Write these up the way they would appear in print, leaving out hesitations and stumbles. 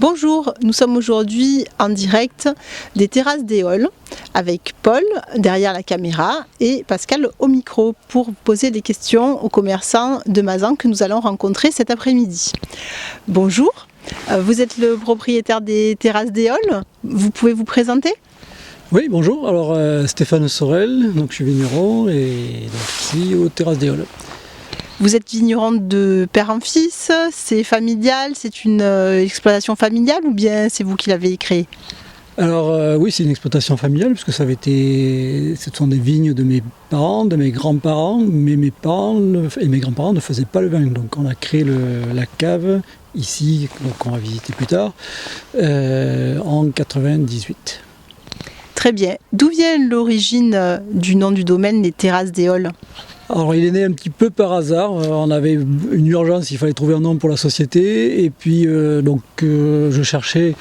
Bonjour, nous sommes aujourd'hui en direct des terrasses d'Éole avec Paul derrière la caméra et Pascal au micro pour poser des questions aux commerçants de Mazan que nous allons rencontrer cet après-midi. Bonjour, vous êtes le propriétaire des terrasses d'Éole, vous pouvez vous présenter ? Oui, bonjour, alors Stéphane Sorel, donc je suis vigneron et donc ici aux terrasses d'Éole. Vous êtes vigneron de père en fils, c'est familial, c'est une exploitation familiale ou bien c'est vous qui l'avez créée ? Alors oui, c'est une exploitation familiale puisque ce sont des vignes de mes parents, de mes grands-parents, mais mes parents et mes grands-parents ne faisaient pas le vin. Donc on a créé la cave ici, qu'on va visiter plus tard, en 98. Très bien. D'où vient l'origine du nom du domaine, les terrasses d'Éole ? Alors il est né un petit peu par hasard, on avait une urgence, il fallait trouver un nom pour la société et puis je cherchais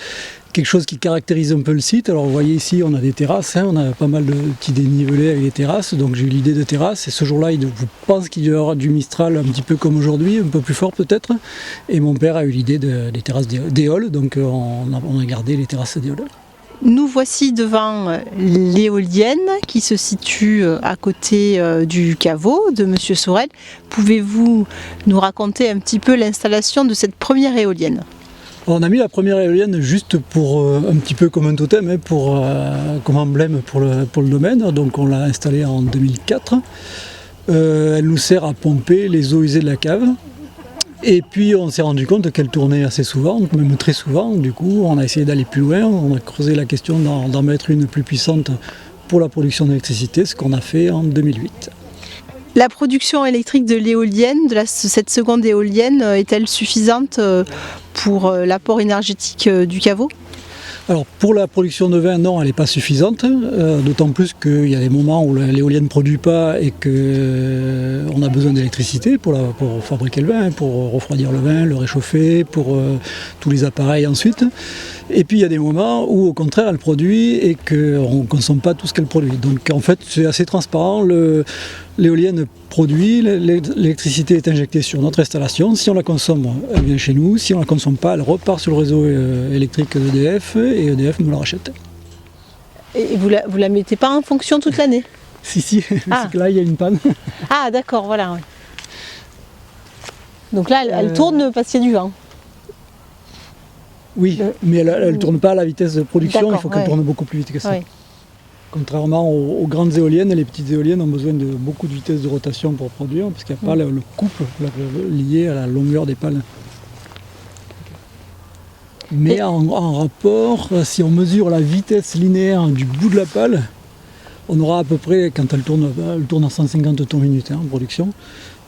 quelque chose qui caractérise un peu le site. Alors vous voyez ici on a des terrasses, on a pas mal de petits dénivelés avec les terrasses, donc j'ai eu l'idée de terrasse et ce jour-là je pense qu'il y aura du Mistral un petit peu comme aujourd'hui, un peu plus fort peut-être, et mon père a eu l'idée des terrasses d'Éole, donc on a gardé les terrasses d'Éole. Nous voici devant l'éolienne qui se situe à côté du caveau de Monsieur Sorel. Pouvez-vous nous raconter un petit peu l'installation de cette première éolienne ? On a mis la première éolienne juste pour un petit peu comme un totem, comme emblème pour le domaine. Donc on l'a installée en 2004. Elle nous sert à pomper les eaux usées de la cave. Et puis on s'est rendu compte qu'elle tournait assez souvent, même très souvent. Du coup, on a essayé d'aller plus loin. On a creusé la question d'en mettre une plus puissante pour la production d'électricité, ce qu'on a fait en 2008. La production électrique de l'éolienne, cette seconde éolienne, est-elle suffisante pour l'apport énergétique du caveau ? Alors pour la production de vin, non, elle n'est pas suffisante, d'autant plus qu'il y a des moments où l'éolienne ne produit pas et qu'on a besoin d'électricité pour fabriquer le vin, pour refroidir le vin, le réchauffer, pour tous les appareils ensuite. Et puis il y a des moments où au contraire elle produit et qu'on ne consomme pas tout ce qu'elle produit. Donc en fait c'est assez transparent, l'éolienne produit, l'électricité est injectée sur notre installation, si on la consomme elle vient chez nous, si on ne la consomme pas elle repart sur le réseau électrique d'EDF et EDF nous la rachète. Et vous la mettez pas en fonction toute l'année ? Si, c'est que là il y a une panne. Ah d'accord, voilà. Ouais. Donc là elle tourne parce qu'il y a du vent. Oui, mais elle ne tourne pas à la vitesse de production, il faut qu'elle tourne beaucoup plus vite que ça. Oui. Contrairement aux grandes éoliennes, les petites éoliennes ont besoin de beaucoup de vitesse de rotation pour produire, parce qu'il n'y a pas le couple lié à la longueur des pales. Mais en rapport, si on mesure la vitesse linéaire du bout de la pale, on aura à peu près, quand elle tourne à 150 tours minute en production,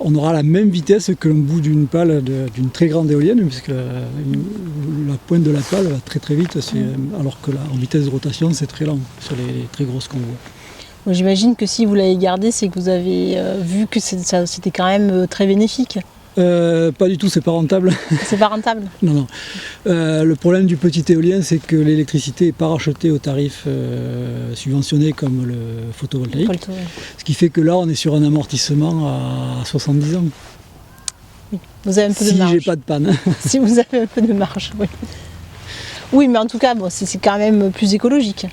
on aura la même vitesse que le bout d'une pale d'une très grande éolienne, puisque la pointe de la pale va très très vite, alors que en vitesse de rotation c'est très lent sur les très grosses qu'on voit. Bon, j'imagine que si vous l'avez gardé, c'est que vous avez vu que c'était quand même très bénéfique. Pas du tout, c'est pas rentable. C'est pas rentable ? Non. Le problème du petit éolien, c'est que l'électricité n'est pas rachetée au tarif subventionné comme le photovoltaïque. Ce qui fait que là, on est sur un amortissement à 70 ans. Oui. Vous avez un peu de marge. Si j'ai pas de panne. Si vous avez un peu de marge, oui. Oui, mais en tout cas, c'est quand même plus écologique.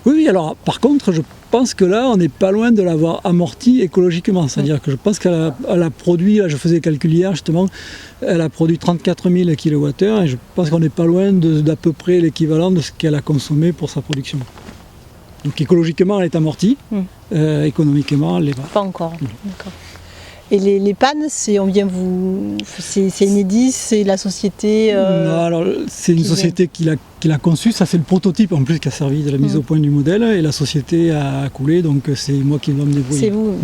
Oui, alors par contre, je pense que là, on n'est pas loin de l'avoir amorti écologiquement. C'est-à-dire que je pense qu'elle a produit, là je faisais le calcul hier justement, elle a produit 34 000 kWh et je pense qu'on n'est pas loin d'à peu près l'équivalent de ce qu'elle a consommé pour sa production. Donc écologiquement, elle est amortie, économiquement, elle l'est pas. Pas encore, d'accord. Et les pannes, c'est Enedis, c'est la société Non, alors c'est une société qui l'a conçue, ça c'est le prototype en plus qui a servi de la mise au point du modèle, et la société a coulé, donc c'est moi qui dois me débrouiller. C'est vous.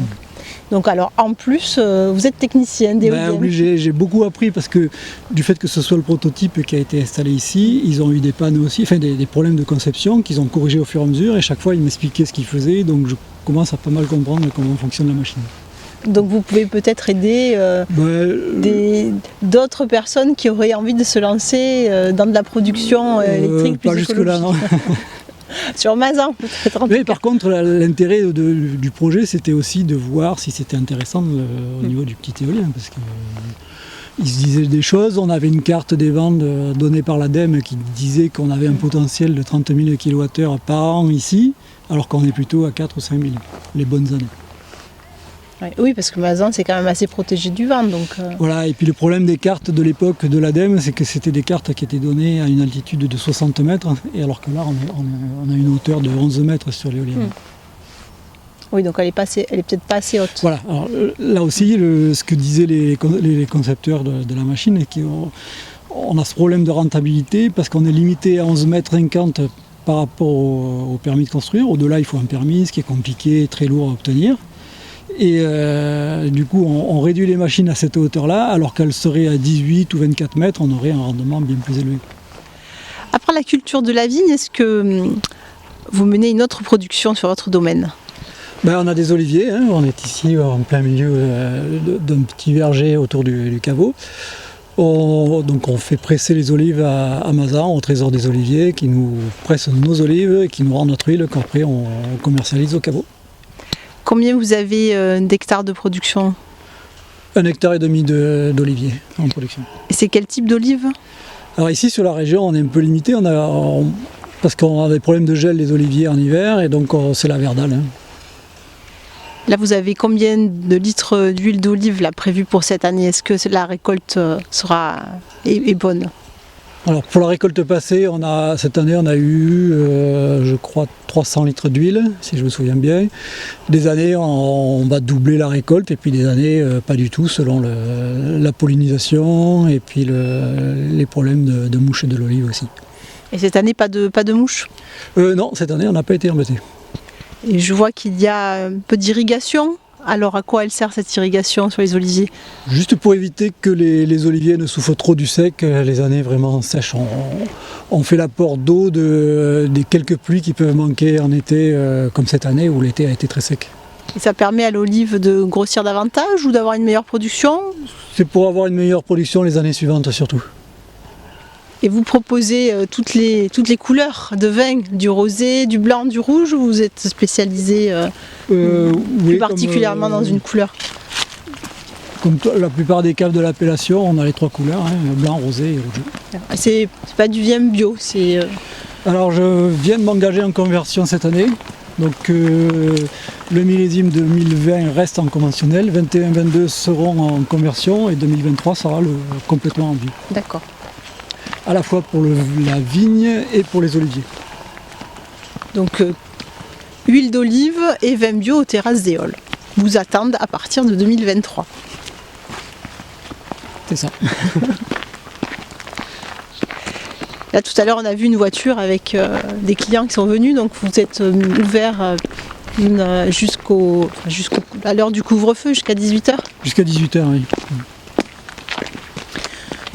Donc alors en plus, vous êtes technicien d'éolienne. Obligé, j'ai beaucoup appris parce que du fait que ce soit le prototype qui a été installé ici, ils ont eu des pannes aussi, enfin des problèmes de conception qu'ils ont corrigés au fur et à mesure, et chaque fois ils m'expliquaient ce qu'ils faisaient, donc je commence à pas mal comprendre comment fonctionne la machine. Donc vous pouvez peut-être aider d'autres personnes qui auraient envie de se lancer dans de la production électrique plus écologique. Pas jusque-là, non. Sur Mazan, peut-être. Mais par contre, l'intérêt du projet, c'était aussi de voir si c'était intéressant au niveau du petit éolien, parce que Ils se disaient des choses. On avait une carte des ventes donnée par l'ADEME qui disait qu'on avait un potentiel de 30 000 kWh par an ici, alors qu'on est plutôt à 4 ou 5 000, les bonnes années. Ouais, oui, parce que Mazan, c'est quand même assez protégé du vent. Donc, Voilà, et puis le problème des cartes de l'époque de l'ADEME, c'est que c'était des cartes qui étaient données à une altitude de 60 mètres, et alors que là, on a une hauteur de 11 mètres sur l'éolienne. Oui, donc elle est peut-être pas assez haute. Voilà, alors, là aussi, ce que disaient les concepteurs de la machine, c'est qu'on a ce problème de rentabilité parce qu'on est limité à 11 mètres 50 par rapport au permis de construire. Au-delà, il faut un permis, ce qui est compliqué, très lourd à obtenir. Et du coup, on réduit les machines à cette hauteur-là, alors qu'elles seraient à 18 ou 24 mètres, on aurait un rendement bien plus élevé. Après la culture de la vigne, est-ce que vous menez une autre production sur votre domaine ? On a des oliviers, hein. On est ici en plein milieu d'un petit verger autour du caveau. Donc on fait presser les olives à Mazan, au trésor des oliviers, qui nous presse nos olives et qui nous rend notre huile qu'après on commercialise au caveau. Combien vous avez d'hectares de production ? 1,5 hectare d'oliviers en production. Et c'est quel type d'olive ? Alors ici sur la région on est un peu limité, parce qu'on a des problèmes de gel des oliviers en hiver et donc c'est la verdale. Hein. Là vous avez combien de litres d'huile d'olive là, prévue pour cette année ? Est-ce que la récolte est bonne ? Alors pour la récolte passée, cette année on a eu, je crois, 300 litres d'huile, si je me souviens bien. Des années on va doubler la récolte et puis des années pas du tout, selon la pollinisation et puis les problèmes de mouches et de l'olive aussi. Et cette année pas de mouches ? Non, cette année on n'a pas été embêtés. Et je vois qu'il y a un peu d'irrigation. Alors à quoi elle sert cette irrigation sur les oliviers ? Juste pour éviter que les oliviers ne souffrent trop du sec, les années vraiment sèches. On fait l'apport d'eau des quelques pluies qui peuvent manquer en été, comme cette année où l'été a été très sec. Et ça permet à l'olive de grossir davantage ou d'avoir une meilleure production ? C'est pour avoir une meilleure production les années suivantes surtout. Et vous proposez toutes les couleurs de vin, du rosé, du blanc, du rouge, ou vous êtes spécialisé plus particulièrement dans une couleur ? Comme la plupart des caves de l'appellation, on a les 3 couleurs, hein, blanc, rosé et rouge. C'est pas du vin bio, c'est... Alors je viens de m'engager en conversion cette année. Donc le millésime 2020 reste en conventionnel, 21-22 seront en conversion et 2023 sera complètement en bio. D'accord. À la fois pour la vigne et pour les oliviers. Donc huile d'olive et vin bio aux terrasses d'Éole vous attendent à partir de 2023. C'est ça. Là tout à l'heure on a vu une voiture avec des clients qui sont venus, donc vous êtes ouvert à l'heure du couvre-feu, jusqu'à 18h ? Jusqu'à 18h, oui.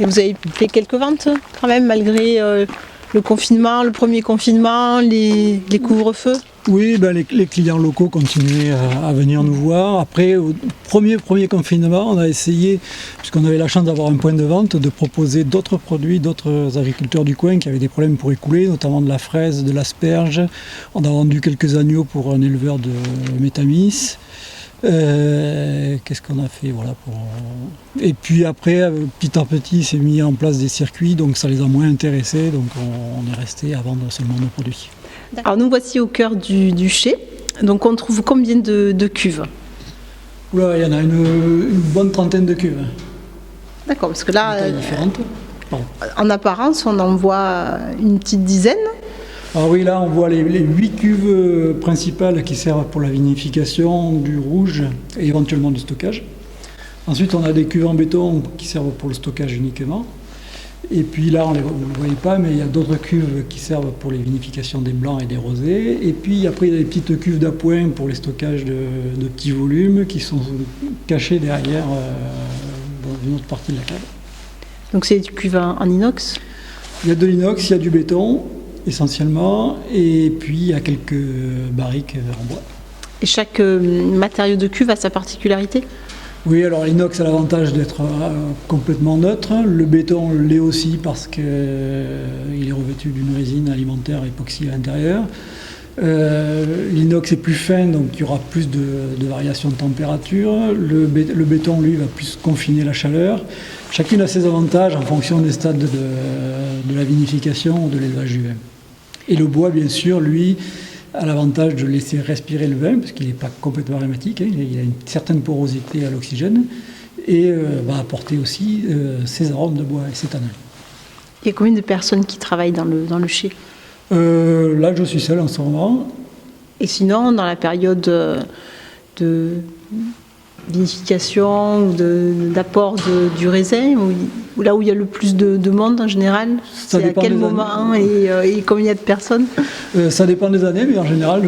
Et vous avez fait quelques ventes quand même, malgré le confinement, le premier confinement, les couvre-feux ? Oui, les clients locaux continuaient à venir nous voir. Après, au premier confinement, on a essayé, puisqu'on avait la chance d'avoir un point de vente, de proposer d'autres produits, d'autres agriculteurs du coin qui avaient des problèmes pour écouler, notamment de la fraise, de l'asperge. On a vendu quelques agneaux pour un éleveur de métamis. Qu'est-ce qu'on a fait, voilà, Et puis après, petit à petit, s'est mis en place des circuits, donc ça les a moins intéressés, donc on est resté à vendre seulement nos produits. Alors nous voici au cœur du chai, donc on trouve combien de cuves ? Oula, il y en a une bonne trentaine de cuves. D'accord, parce que là, différentes. En apparence, on en voit une petite dizaine. Alors oui, là on voit les 8 cuves principales qui servent pour la vinification, du rouge et éventuellement du stockage. Ensuite on a des cuves en béton qui servent pour le stockage uniquement. Et puis là, vous ne le voyez pas, mais il y a d'autres cuves qui servent pour les vinifications des blancs et des rosés. Et puis après, il y a des petites cuves d'appoint pour les stockages de petits volumes qui sont cachées derrière dans une autre partie de la cave. Donc c'est des cuves en inox ? Il y a de l'inox, il y a du béton essentiellement, et puis il y a quelques barriques en bois. Et chaque matériau de cuve a sa particularité ? Oui, alors l'inox a l'avantage d'être complètement neutre. Le béton l'est aussi parce qu'il est revêtu d'une résine alimentaire époxy à l'intérieur. L'inox est plus fin, donc il y aura plus de variations de température. Le béton, lui, va plus confiner la chaleur. Chacune a ses avantages en fonction des stades de la vinification ou de l'élevage du vin. Et le bois, bien sûr, lui, a l'avantage de laisser respirer le vin, parce qu'il n'est pas complètement aromatique, hein, il a une certaine porosité à l'oxygène, et va apporter aussi ses arômes de bois et ses tanins. Il y a combien de personnes qui travaillent dans le chai? Là, je suis seul en ce moment. Et sinon, dans la période de vinification ou d'apport du raisin, ou là où il y a le plus de monde en général, c'est à quel moment et combien il y a de personnes? Ça dépend des années, mais en général,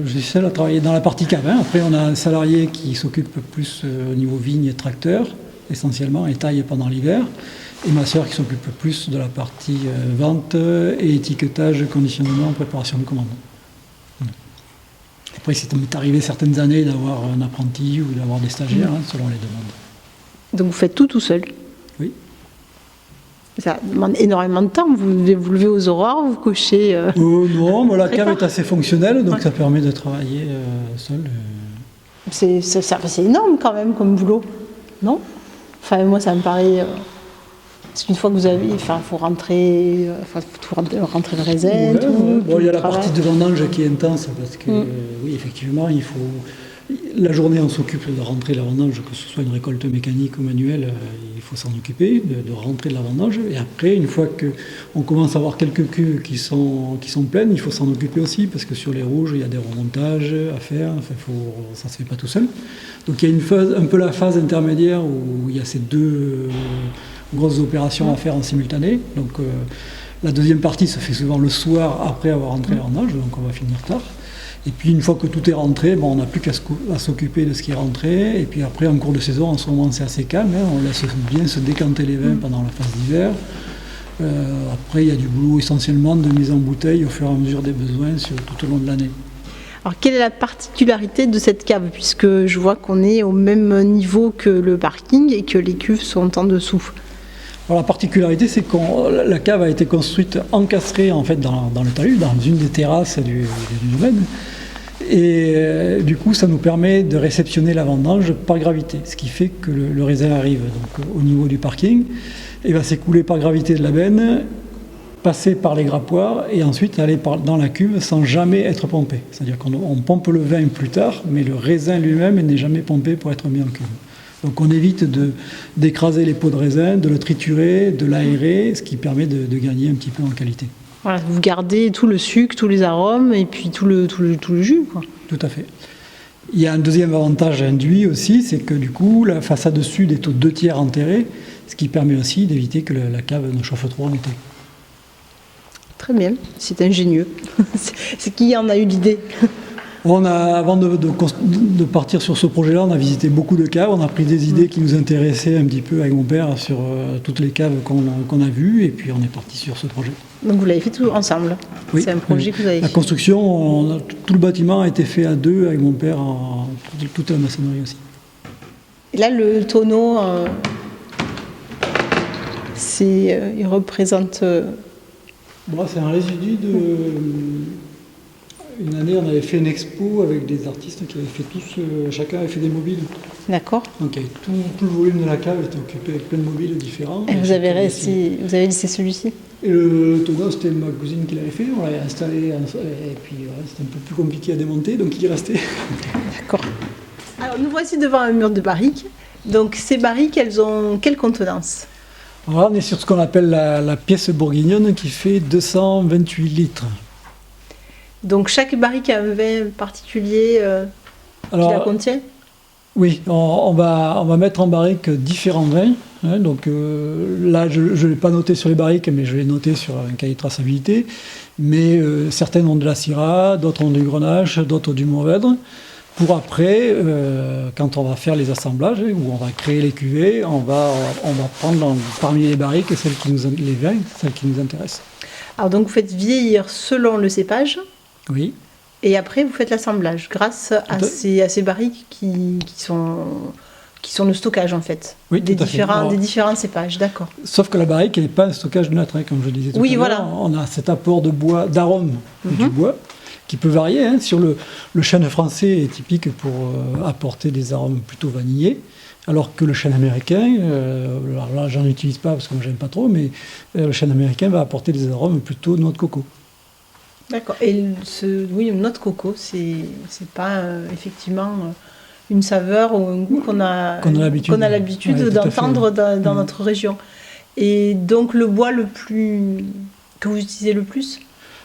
je suis seul à travailler dans la partie cave. Après, on a un salarié qui s'occupe plus au niveau vigne et tracteur, essentiellement, et taille pendant l'hiver. Et ma sœur qui s'occupe plus de la partie vente et étiquetage, conditionnement, préparation de commande. Après, c'est arrivé certaines années d'avoir un apprenti ou d'avoir des stagiaires, selon les demandes. Donc vous faites tout seul? Oui. Ça demande énormément de temps. Vous levez aux aurores, vous cochez... Non, mais la cave est assez fonctionnelle, donc ça permet de travailler seul. C'est énorme quand même comme boulot, non? Enfin, moi, ça me paraît... Parce qu'une fois que vous avez, il faut rentrer le raisin, ouais, tout. Bon, il y a la partie de vendange qui est intense parce que oui, effectivement, il faut. La journée, on s'occupe de rentrer la vendange, que ce soit une récolte mécanique ou manuelle, il faut s'en occuper, de rentrer de la vendange. Et après, une fois qu'on commence à avoir quelques cuves qui sont pleines, il faut s'en occuper aussi, parce que sur les rouges, il y a des remontages à faire, ça ne se fait pas tout seul. Donc il y a un peu la phase intermédiaire où il y a ces deux grosses opérations à faire en simultané. Donc la deuxième partie se fait souvent le soir après avoir rentré la vendange, donc on va finir tard. Et puis une fois que tout est rentré, on n'a plus qu'à s'occuper de ce qui est rentré. Et puis après, en cours de saison, en ce moment c'est assez calme, on laisse bien se décanter les vins pendant la phase d'hiver. Après, il y a du boulot essentiellement de mise en bouteille au fur et à mesure des besoins tout au long de l'année. Alors quelle est la particularité de cette cave, puisque je vois qu'on est au même niveau que le parking et que les cuves sont en dessous? Alors, la particularité, c'est que la cave a été construite encastrée en fait, dans le talus, dans une des terrasses du domaine. Et du coup, ça nous permet de réceptionner la vendange par gravité, ce qui fait que le raisin arrive donc, au niveau du parking et va s'écouler par gravité de la benne, passer par les grappoirs et ensuite aller dans la cuve sans jamais être pompé. C'est-à-dire qu'on pompe le vin plus tard, mais le raisin lui-même n'est jamais pompé pour être mis en cuve. Donc on évite d'écraser les pots de raisin, de le triturer, de l'aérer, ce qui permet de gagner un petit peu en qualité. Voilà, vous gardez tout le sucre, tous les arômes et puis tout le jus, quoi. Tout à fait. Il y a un deuxième avantage induit aussi, c'est que du coup la façade sud est aux 2/3 enterrée, ce qui permet aussi d'éviter que la cave ne chauffe trop en été. Très bien, c'est ingénieux. C'est qui en a eu l'idée? Avant de partir sur ce projet-là, on a visité beaucoup de caves, on a pris des idées qui nous intéressaient un petit peu avec mon père sur toutes les caves qu'on a vues, et puis on est parti sur ce projet. Donc vous l'avez fait tout ensemble? Oui. C'est un projet que vous avez fait? La construction, tout le bâtiment a été fait à deux avec mon père, toute la maçonnerie aussi. Et là, le tonneau, il représente... C'est un résidu de... Une année, on avait fait une expo avec des artistes qui avaient fait tous, chacun avait fait des mobiles. D'accord. Donc tout le volume de la cave était occupé avec plein de mobiles différents. Et vous avez laissé celui-ci? Et le tonneau, c'était ma cousine qui l'avait fait, on l'avait installé, et puis c'était un peu plus compliqué à démonter, donc il est resté. D'accord. Alors nous voici devant un mur de barriques. Donc ces barriques, elles ont quelle contenance? Alors, on est sur ce qu'on appelle la pièce bourguignonne qui fait 228 litres. Donc chaque barrique a un vin particulier qui la contient? Oui, on va mettre en barrique différents vins. Hein, donc là, je ne l'ai pas noté sur les barriques, mais je l'ai noté sur un cahier de traçabilité. Mais certaines ont de la Syrah, d'autres ont du Grenache, d'autres du Mourvèdre. Pour après, quand on va faire les assemblages, où on va créer les cuvées, on va prendre parmi les barriques les vins, celles qui nous intéressent. Alors donc vous faites vieillir selon le cépage? Oui. Et après, vous faites l'assemblage grâce à ces barriques qui sont le stockage, en fait. Oui, des différents cépages, d'accord. Sauf que la barrique, elle n'est pas un stockage neutre, hein, comme je disais tout à l'heure. Voilà. On a cet apport de bois, d'arôme du bois. qui peut varier. Hein. Sur le chêne français est typique pour apporter des arômes plutôt vanillés, alors que le chêne américain, alors là j'en utilise pas parce que moi j'aime pas trop, mais le chêne américain va apporter des arômes plutôt noix de coco. D'accord. Et oui, une noix de coco, c'est pas effectivement une saveur ou un goût qu'on a l'habitude d'entendre dans notre région. Et donc le bois que vous utilisez le plus?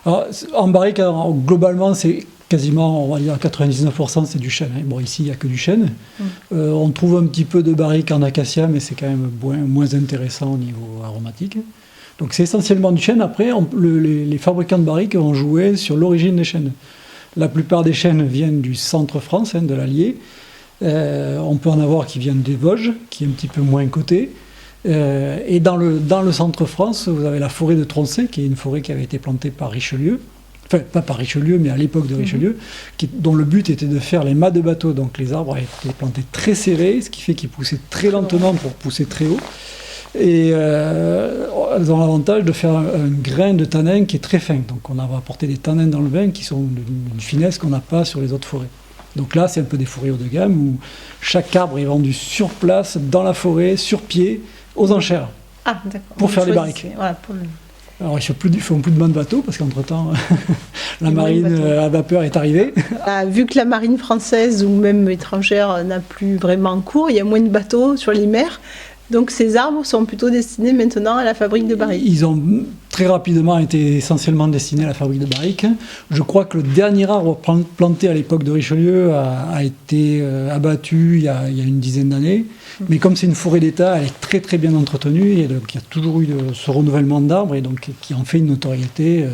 Alors, en barrique, globalement, c'est quasiment, on va dire 99%, c'est du chêne. Hein. Bon, ici, il n'y a que du chêne. On trouve un petit peu de barrique en acacia, mais c'est quand même moins intéressant au niveau aromatique. Donc c'est essentiellement du chêne. Après, les fabricants de barriques ont joué sur l'origine des chênes. La plupart des chênes viennent du centre-France, hein, de l'Allier. On peut en avoir qui viennent des Vosges, qui est un petit peu moins coté. Et dans le centre-France, vous avez la forêt de Troncé, qui est une forêt qui avait été plantée par Richelieu. Enfin, pas par Richelieu, mais à l'époque de Richelieu, dont le but était de faire les mâts de bateau. Donc les arbres étaient plantés très serrés, ce qui fait qu'ils poussaient très lentement pour pousser très haut. Et elles ont l'avantage de faire un grain de tanin qui est très fin. Donc on va apporter des tanins dans le vin qui sont d'une finesse qu'on n'a pas sur les autres forêts. Donc là, c'est un peu des forêts haut de gamme où chaque arbre est vendu sur place, dans la forêt, sur pied, aux enchères. Ah, d'accord. Pour faire les barriques. Voilà, Alors ils font plus de bancs de bateaux parce qu'entre-temps, la marine à vapeur est arrivée. Vu que la marine française ou même étrangère n'a plus vraiment cours, il y a moins de bateaux sur les mers. Donc ces arbres sont plutôt destinés maintenant à la fabrique de barriques. Ils ont très rapidement été essentiellement destinés à la fabrique de barriques. Je crois que le dernier arbre planté à l'époque de Richelieu a été abattu il y a une dizaine d'années. Mais comme c'est une forêt d'État, elle est très très bien entretenue et donc il y a toujours eu ce renouvellement d'arbres et donc qui en fait une notoriété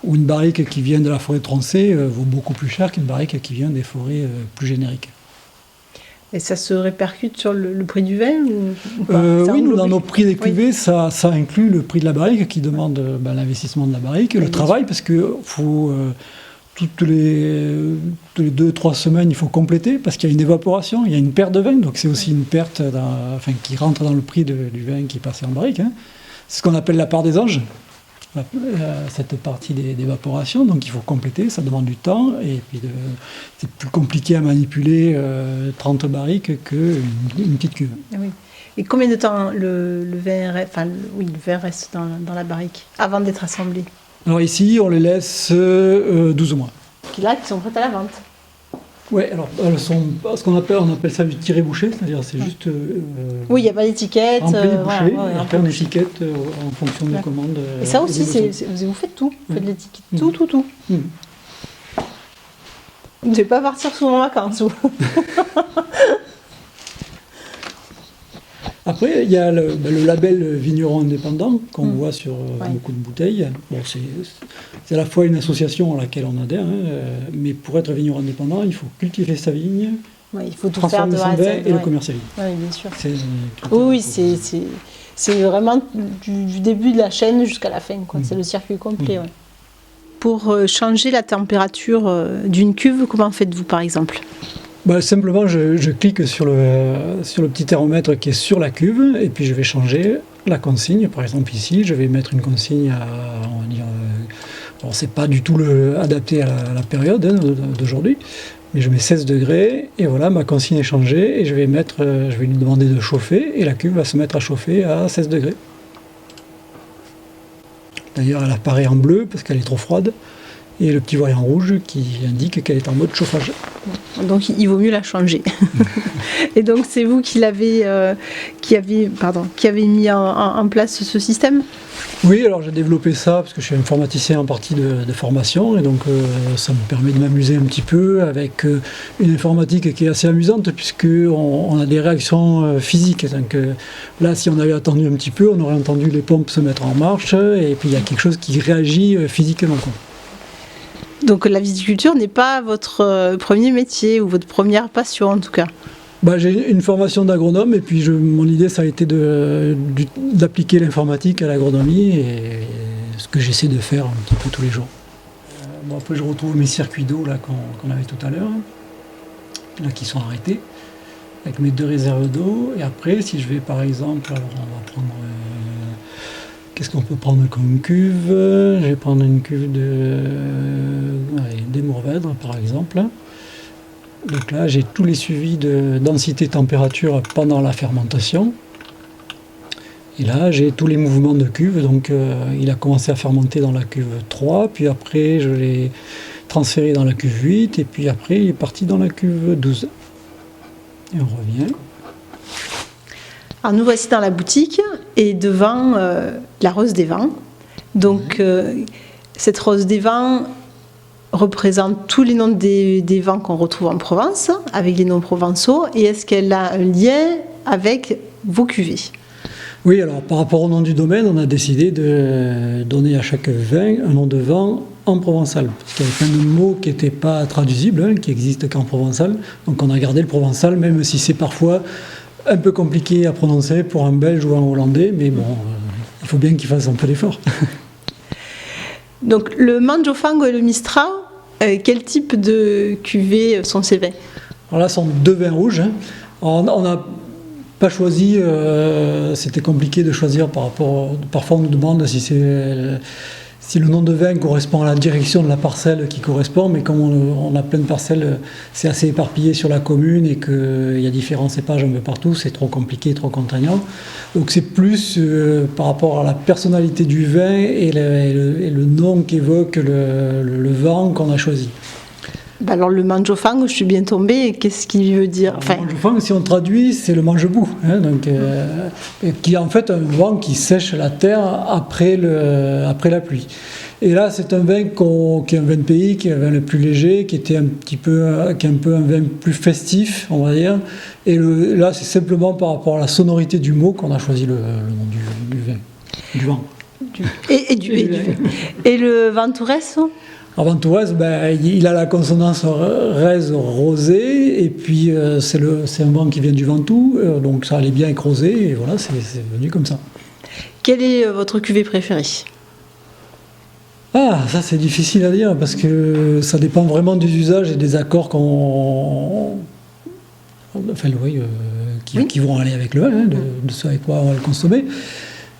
où une barrique qui vient de la forêt de Troncé vaut beaucoup plus cher qu'une barrique qui vient des forêts plus génériques. Et ça se répercute sur le prix du vin ou pas? Oui, nous, dans nos prix des cuvées, ça inclut le prix de la barrique qui demande l'investissement de la barrique, le travail, parce que faut, toutes les 2-3 semaines, il faut compléter, parce qu'il y a une évaporation, il y a une perte de vin, donc c'est aussi une perte qui rentre dans le prix du vin qui est passé en barrique. Hein. C'est ce qu'on appelle la part des anges. Cette partie d'évaporation, donc il faut compléter, ça demande du temps, et puis c'est plus compliqué à manipuler 30 barriques qu'une petite cuve. Oui. Et combien de temps le vin reste dans la barrique avant d'être assemblé? Alors ici, on les laisse 12 mois. Qui sont prêtes à la vente. Oui, alors elles sont on appelle ça du tiré-bouché, c'est-à-dire c'est juste. Oui, il n'y a pas d'étiquette. Rempli, bouché, et après on étiquette en fonction des commandes. Et ça aussi, vous faites tout. Vous faites l'étiquette. Tout. Vous ne devez pas partir souvent en vacances, vous. Après, il y a le label vigneron indépendant qu'on voit sur beaucoup de bouteilles. Bon, c'est à la fois une association à laquelle on adhère, mais pour être vigneron indépendant, il faut cultiver sa vigne, il faut tout faire de son vin et le commercialiser. Oui, bien sûr. Oui, c'est vraiment du début de la chaîne jusqu'à la fin. C'est le circuit complet. Ouais. Pour changer la température d'une cuve, comment faites-vous par exemple ? Simplement, je clique sur le petit thermomètre qui est sur la cuve et puis je vais changer la consigne. Par exemple ici, je vais mettre une consigne à, on va dire, alors c'est pas du tout adapté à la période d'aujourd'hui, mais je mets 16 degrés et voilà, ma consigne est changée et je vais lui demander de chauffer et la cuve va se mettre à chauffer à 16 degrés. D'ailleurs, elle apparaît en bleu parce qu'elle est trop froide. Et le petit voyant rouge qui indique qu'elle est en mode chauffage. Donc il vaut mieux la changer. Et donc c'est vous qui avez mis en place ce système ? Oui, alors j'ai développé ça parce que je suis informaticien en partie de formation et donc ça me permet de m'amuser un petit peu avec une informatique qui est assez amusante puisqu'on a des réactions physiques. Donc là, si on avait attendu un petit peu, on aurait entendu les pompes se mettre en marche et puis il y a quelque chose qui réagit physiquement. Donc la viticulture n'est pas votre premier métier ou votre première passion en tout cas. J'ai une formation d'agronome et puis mon idée ça a été d'appliquer l'informatique à l'agronomie et ce que j'essaie de faire un petit peu tous les jours. Après je retrouve mes circuits d'eau là qu'on avait tout à l'heure, là qui sont arrêtés avec mes 2 réserves d'eau et après si je vais par exemple, alors on va prendre qu'est-ce qu'on peut prendre comme cuve ? Je vais prendre une cuve de des Mourvèdres par exemple. Donc là, j'ai tous les suivis de densité température pendant la fermentation. Et là, j'ai tous les mouvements de cuve. Donc il a commencé à fermenter dans la cuve 3, puis après je l'ai transféré dans la cuve 8, et puis après il est parti dans la cuve 12. Et on revient. Alors nous voici dans la boutique et devant la rose des vents. Donc cette rose des vents représente tous les noms des vents qu'on retrouve en Provence, avec les noms provençaux. Et est-ce qu'elle a un lien avec vos cuvées ? Oui, alors par rapport au nom du domaine, on a décidé de donner à chaque vin un nom de vin en provençal. Parce qu'il y avait plein de mots qui n'étaient pas traduisibles, qui existent qu'en provençal. Donc on a gardé le provençal, même si c'est parfois un peu compliqué à prononcer pour un Belge ou un Hollandais, mais bon, il faut bien qu'il fasse un peu d'effort. Donc le Manjofango et le Mistral, quel type de cuvée sont ces vins ? Alors là, ce sont 2 vins rouges. On n'a pas choisi, c'était compliqué de choisir par rapport. Parfois, on nous demande si le nom de vin correspond à la direction de la parcelle qui correspond, mais comme on a plein de parcelles, c'est assez éparpillé sur la commune et qu'il y a différents cépages un peu partout, c'est trop compliqué, trop contraignant. Donc c'est plus par rapport à la personnalité du vin et le nom qu'évoque le vin qu'on a choisi. Alors le Manjofang, je suis bien tombée, qu'est-ce qu'il veut dire ? Le Manjofang, si on traduit, c'est le mange-boue, qui est en fait un vent qui sèche la terre après la pluie. Et là, c'est un vin qui est un vin de pays, qui est un vin le plus léger, qui est un peu un vin plus festif, on va dire. Et là, c'est simplement par rapport à la sonorité du mot qu'on a choisi le nom du vin, du vent. Et du vin. Et le Ventourès ? Alors Ventourès, il a la consonance rez rosé, et puis c'est un vent qui vient du Ventoux, donc ça allait bien avec rosé, et voilà, c'est venu comme ça. Quelle est votre cuvée préférée ? Ah, ça c'est difficile à dire, parce que ça dépend vraiment des usages et des accords qui vont aller avec le vin, de ce avec quoi on va le consommer.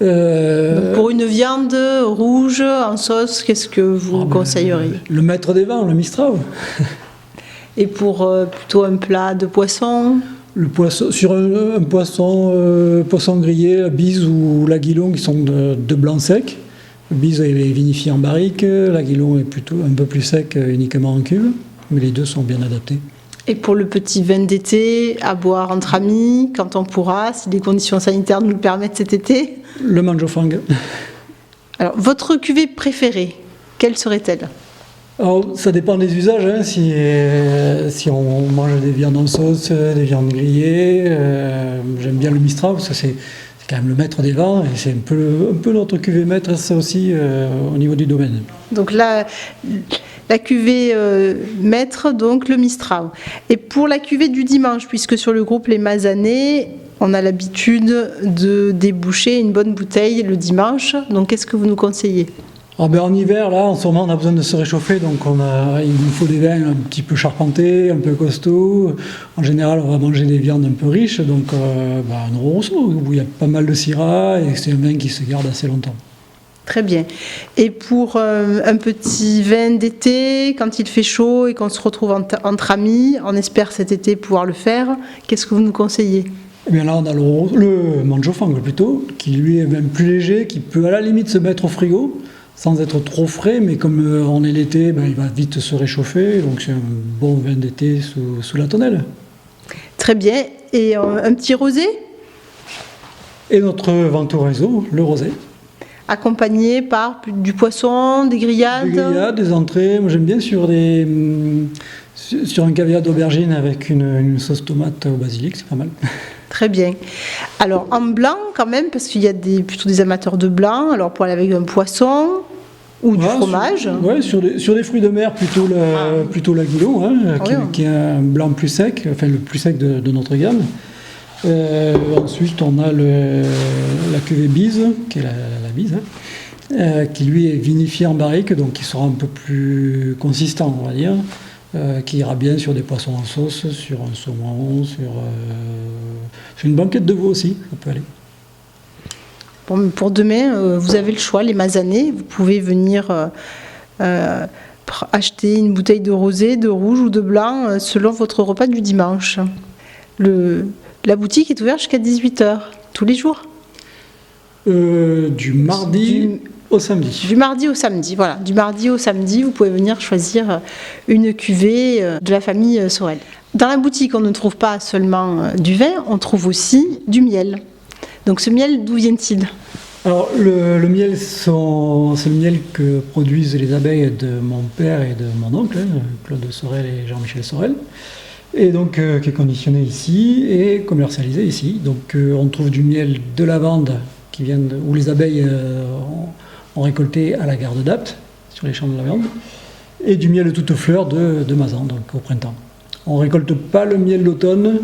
Donc pour une viande rouge en sauce, qu'est-ce que vous conseilleriez ? Le maître des vins, le Mistral. Et pour plutôt un plat de poisson ? Le poisson, sur un poisson grillé, la bise ou l'aguilon, qui sont de blanc sec. Le bise est vinifié en barrique, l'aguilon est plutôt un peu plus sec, uniquement en cuve, mais les deux sont bien adaptés. Et pour le petit vin d'été, à boire entre amis, quand on pourra, si les conditions sanitaires nous le permettent cet été ? Le Manjofang. Alors, votre cuvée préférée, quelle serait-elle ? Alors, ça dépend des usages. Si on mange des viandes en sauce, des viandes grillées, j'aime bien le Mistral, parce que c'est quand même le maître des vins, et c'est un peu notre cuvée maître, ça aussi, au niveau du domaine. Donc là, la cuvée maître, donc le Mistral. Et pour la cuvée du dimanche, puisque sur le groupe Les Mazanais, on a l'habitude de déboucher une bonne bouteille le dimanche, donc qu'est-ce que vous nous conseillez ? En hiver, là, en ce moment, on a besoin de se réchauffer, donc il nous faut des vins un petit peu charpentés, un peu costauds. En général, on va manger des viandes un peu riches, donc un Rosso, où il y a pas mal de syrah, et c'est un vin qui se garde assez longtemps. Très bien. Et pour un petit vin d'été, quand il fait chaud et qu'on se retrouve entre amis, on espère cet été pouvoir le faire, qu'est-ce que vous nous conseillez ? Eh bien là, on a le Manjofang plutôt, qui lui est même plus léger, qui peut à la limite se mettre au frigo, sans être trop frais, mais comme on est l'été, il va vite se réchauffer, donc c'est un bon vin d'été sous la tonnelle. Très bien. Et un petit rosé ? Et notre Ventouraiso, le rosé. Accompagné par du poisson, des grillades ? Des grillades, des entrées. Moi j'aime bien sur un caviar d'aubergine avec une sauce tomate au basilic, c'est pas mal. Très bien. Alors en blanc quand même, parce qu'il y a plutôt des amateurs de blanc, alors pour aller avec un poisson ou du fromage. Sur des fruits de mer, plutôt l'aguilon, qui est un blanc plus sec, enfin le plus sec de notre gamme. Ensuite on a la cuvée bise, qui est la bise, qui lui est vinifié en barrique, donc qui sera un peu plus consistant, on va dire. Qui ira bien sur des poissons en sauce, sur un saumon, sur une banquette de veau aussi, ça peut aller. Bon, pour demain, vous avez le choix, les Mazanais, vous pouvez venir acheter une bouteille de rosé, de rouge ou de blanc selon votre repas du dimanche. La boutique est ouverte jusqu'à 18h, tous les jours. Du mardi au samedi. Du mardi au samedi, voilà. Du mardi au samedi, vous pouvez venir choisir une cuvée de la famille Sorel. Dans la boutique, on ne trouve pas seulement du vin, on trouve aussi du miel. Donc ce miel, d'où vient-il ? Alors le miel, c'est le miel que produisent les abeilles de mon père et de mon oncle, Claude Sorel et Jean-Michel Sorel, et donc qui est conditionné ici et commercialisé ici. Donc on trouve du miel de lavande où les abeilles ont récolté à la gare de Dapt, sur les champs de lavande, et du miel de toute fleur de Mazan, donc au printemps. On ne récolte pas le miel d'automne,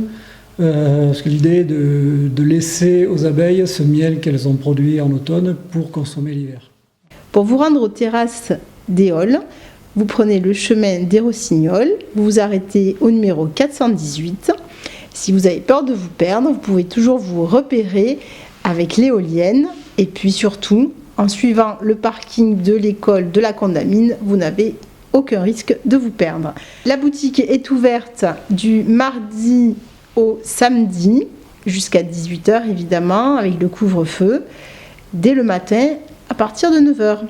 parce que l'idée est de laisser aux abeilles ce miel qu'elles ont produit en automne pour consommer l'hiver. Pour vous rendre aux terrasses d'Éole, vous prenez le chemin des Rossignols, vous vous arrêtez au numéro 418. Si vous avez peur de vous perdre, vous pouvez toujours vous repérer avec l'éolienne, et puis surtout, en suivant le parking de l'école de la Condamine, vous n'avez aucun risque de vous perdre. La boutique est ouverte du mardi au samedi, jusqu'à 18h évidemment, avec le couvre-feu, dès le matin à partir de 9h.